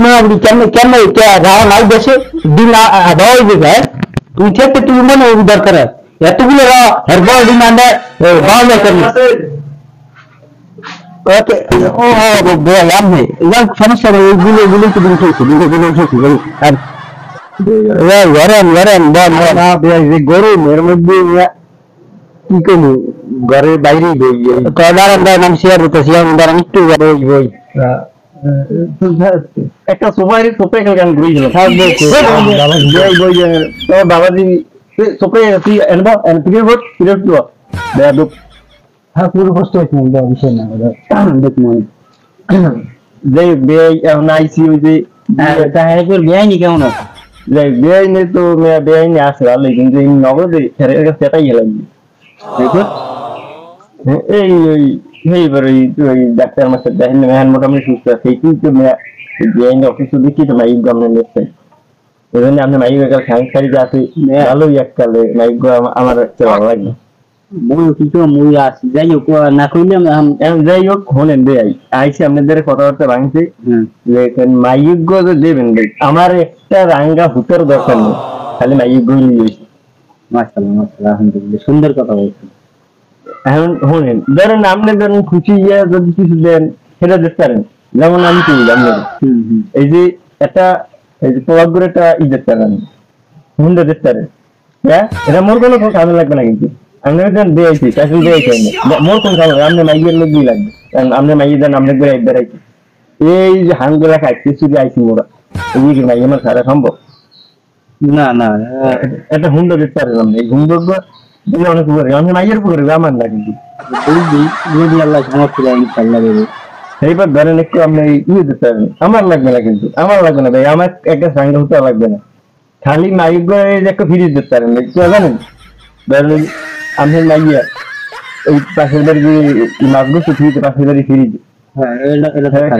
না আপনি কেমনে কেমনে রাও নাই দেশে দিন আদায় দিবে তুই থেকে তুই মনে দরকার এতগুলো হেরবল দিন আন্দা বাল করে ওকে ও বললাম নেই এবার সমস্যা নেই গুলো তো দিন চলছে গুলো চলছে আর গরম না গরম এর মধ্যে কি করবো ঘরের বাইরে বই দাঁড়ান আমি শেয়ার করতেছি দাঁড়ান একটু বই একটা সোফায় সোফায় গান ঘুরে গেল বাবাজি সোফায় হ্যাঁ পুরো কষ্ট হয়েছে বিষয় না দেখুন যে এখন আইসি ওই যে বেআইনি কেমন আছে বেআইনি তো বেআইনি আছে ভালোই কিন্তু এই নগদে সেটাই গেলাম দেখুন এই ওই এইবার ওই ডাক্তার মাস্টার দেখলে মেহান মোটামুটি সুস্থ আছে এই কিন্তু বেআইনি অফিসে দেখি তো মাইক গভর্নমেন্ট ওয়েবসাইট এই জন্য আপনি মাইক সাংসারিক আছে ভালোই এককালে মাইক আমার ভালো লাগে মই কিছু মই আসি যাই হোক না কইলে যাই হোক হলেন দেয় আইসি আপনাদের কথাবার্তা ভাঙছে যে মাইক গো দেবেন আমার একটা রাঙ্গা হুতের দরকার নেই খালি মাইক গো নিয়ে মাশাআল্লাহ মাশাআল্লাহ আলহামদুলিল্লাহ সুন্দর কথা বলছেন এখন হলেন ধরেন আপনি ধরেন খুশি যদি কিছু দেন সেটা দেখতে পারেন যেমন আমি কি আপনার এই যে একটা এই যে প্রভাবগুলো একটা ই দেখতে পারেন হুন্ডা দেখতে পারেন হ্যাঁ এটা মোর কোনো কাজে লাগবে না কিন্তু আমি দিয়েছি চাকরি দিয়েছি মোর কোন কাজ আপনি মাইয়ের লোক দিয়ে লাগবে আপনি মাইয়ে দেন আপনি বেড়াই বেড়াইছি এই যে হাঙ্গুলা খাইছি শুধু আইসি মোরা এই কি মাইয়ে আমার সারা সম্ভব না না একটা হুন্ডা দেখতে পারেন আপনি এই হুন্ডা অনেক উপরে আমি মাইয়ের উপরে আমার না কিন্তু যদি আল্লাহ সমর্থ দেবে সেইবার ধরেন একটু আপনি ইয়ে দিতে পারেন আমার লাগবে না কিন্তু আমার লাগবে না ভাই আমার একটা সাঙ্গা হতে লাগবে না খালি মাইক একটা ফ্রিজ দিতে পারেন জানেন ধরেন আমি মাইয়া এই পাশের বাড়ি যে মাছগুলো ফ্রিজ পাশের বাড়ি ফ্রিজ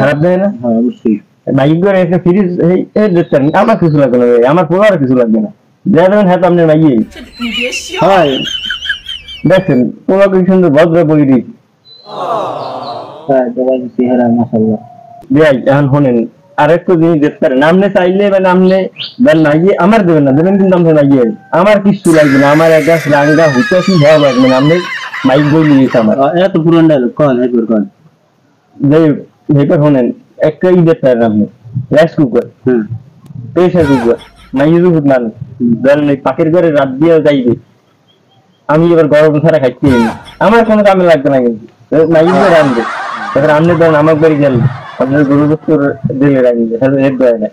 খারাপ দেয় না অবশ্যই মাইক করে একটা ফ্রিজ দিতে পারেন আমার কিছু লাগবে না ভাই আমার পোলার কিছু লাগবে না যা দেবেন হ্যাঁ তো আপনার মাইয়ে হয় দেখেন পোলা কি সুন্দর ভদ্র বই দিই এখন শোনেন আরেকটু জিনিস দেখতে পারেন নামনে চাইলে বা নামনে নাইয়ে আমার দেবেন না দেবেন কিন্তু আমাদের নাইয়ে আমার কিছু লাগবে না আমার এক গাছ রাঙ্গা হুতে কি ভালো লাগবে না আপনি মাইক বই নিয়েছে আমার এত পুরন ডায়লগ কন একবার কন যাই হেপার শোনেন একটা ই দেখতে পারেন আপনি রাইস কুকার প্রেসার কুকার মাইয়ের উপর মান ধরেন এই পাখির ঘরে রাত দিয়ে যাইবে আমি এবার গরম ছাড়া খাইছি আমার কোনো কামে লাগবে না কিন্তু মাইয়ে রাখবে এবার আপনি ধরেন আমার বাড়ি গেল আপনার গরু বস্তুর দিলে রাখবে তাহলে রেট দেয় না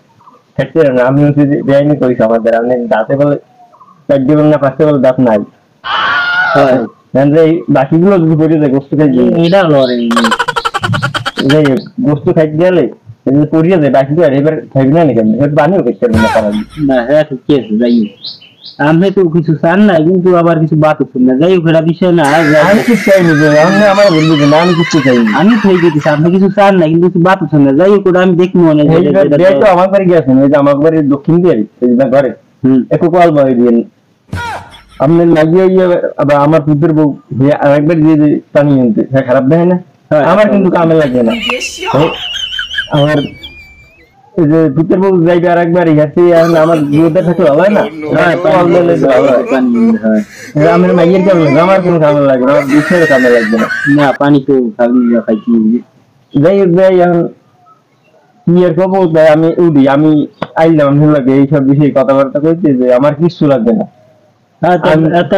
খাইতে না আমি হচ্ছে বেআইনি করিস আমাদের আপনি দাঁতে বলে 4 দিবেন না 5 বলে দাঁত নাই এই বাকিগুলো যদি পড়ে যায় গোস্ত খাই এটা গোস্ত খাইতে গেলে পড়িয়ে যায় বাকিগুলো এবার খাইবি না কেন এবার পানিও খাইতে পারবেন না পারা না হ্যাঁ ঠিক আছে যাই আমি তো কিছু চান না কিন্তু আবার কিছু বাত শুন না যাই হোক এটা বিষয় না আমি কিছু চাই না আমার বলবো না আমি কিছু চাই আমি થઈ গেছি আপনি কিছু চান না কিন্তু কিছু বাত শুন না যাই হোক আমি দেখবো না তো আমার বাড়ি গেছেন ওই যে আমার বাড়ির দক্ষিণ দিয়ে এই যে ঘরে একটু কল বই দিয়ে আপনি লাগিয়ে আবার আমার পুত্রের বউ আরেকবার দিয়ে পানি আনতে খারাপ দেয় না আমার কিন্তু কামে লাগে না আমার এই যে পুত্রের বউ যাইবে আরেকবার ইয়াতে আমার বিয়েটা থাকলে হবে না আমার মাইয়ের কামে লাগবে আমার কোনো কামে লাগবে না আমার বিষয়ের কামে লাগবে না না পানি তো খাইছি যাই হোক যাই এখন কি আর কব আমি উঠি আমি আইলাম আমি লাগে এইসব বিষয়ে কথাবার্তা কইতে যে আমার কিছু লাগবে না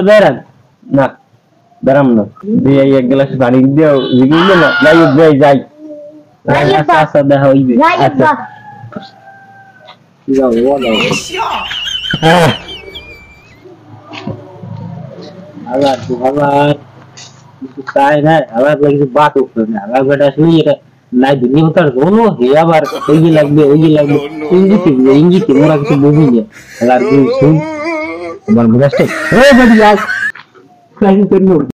বেড়ান না বেড়াম না দিয়ে এক গ্লাস পানি দিও জিগিলে না যাই হোক যাই আচ্ছা দেখা হইবে আচ্ছা আবার তাই না আবার কিছু বাত উঠবে না আবার বেটা শুনি এটা নাই দিন হতার কোনো হে আবার ওই লাগবে ইঙ্গিতে মোরা কিছু বুঝি না আর শুন আমার বুঝাচ্ছে